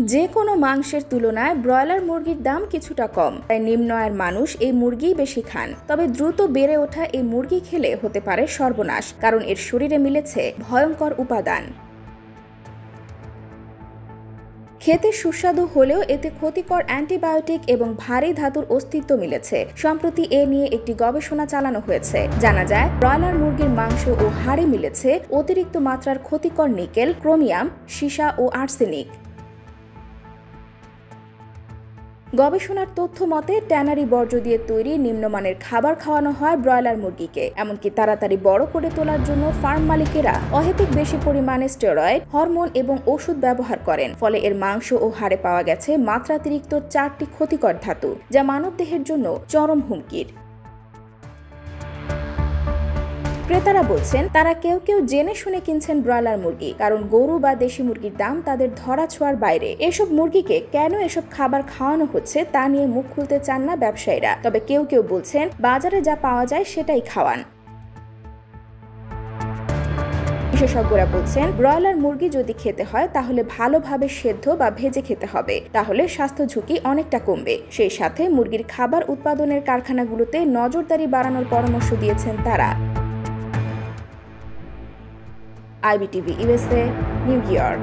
যে কোনো মাংসের তুলনায় ব্রয়লার মুরগির দাম কিছুটা কম, তাই নিম্ন আয়ের মানুষ এই মুরগিই বেশি খান। তবে দ্রুত বেড়ে ওঠা এই মুরগি খেলে হতে পারে সর্বনাশ, কারণ এর শরীরে মিলেছে ভয়ঙ্কর উপাদান। খেতে সুস্বাদু হলেও এতে ক্ষতিকর অ্যান্টিবায়োটিক এবং ভারী ধাতুর অস্তিত্ব মিলেছে। সম্প্রতি এ নিয়ে একটি গবেষণা চালানো হয়েছে। জানা যায়, ব্রয়লার মুরগির মাংস ও হাড়ে মিলেছে অতিরিক্ত মাত্রার ক্ষতিকর নিকেল, ক্রোমিয়াম, সীসা ও আর্সেনিক। গবেষণার তথ্য মতে ট্যানারি বর্জ্য দিয়ে তৈরি নিম্নমানের খাবার খাওয়ানো হয় ব্রয়লার মুরগিকে। এমনকি তাড়াতাড়ি বড় করে তোলার জন্য ফার্ম মালিকেরা অহেতুক বেশি পরিমাণে স্টেরয়েড, হরমোন এবং ওষুধ ব্যবহার করেন। ফলে এর মাংস ও হাড়ে পাওয়া গেছে মাত্রাতিরিক্ত 4টি ক্ষতিকর ধাতু, যা মানবদেহের জন্য চরম হুমকির। ক্রেতারা বলছেন, তারা কেউ কেউ জেনে শুনে কিনছেন ব্রয়লার মুরগি, কারণ গরু বা দেশি মুরগির দাম তাদের ধরা ছোঁয়ার বাইরে। এসব মুরগিকে কেন এসব খাবার খাওয়ানো হচ্ছে তা নিয়ে মুখ খুলতে চান না ব্যবসায়ীরা। তবে কেউ কেউ বলছেন, বাজারে যা পাওয়া যায় সেটাই খাওয়ান। বিশেষজ্ঞরা বলছেন, ব্রয়লার মুরগি যদি খেতে হয় তাহলে ভালোভাবে সেদ্ধ বা ভেজে খেতে হবে, তাহলে স্বাস্থ্য ঝুঁকি অনেকটা কমবে। সেই সাথে মুরগির খাবার উৎপাদনের কারখানাগুলোতে নজরদারি বাড়ানোর পরামর্শ দিয়েছেন তারা। IBTV USA, New York।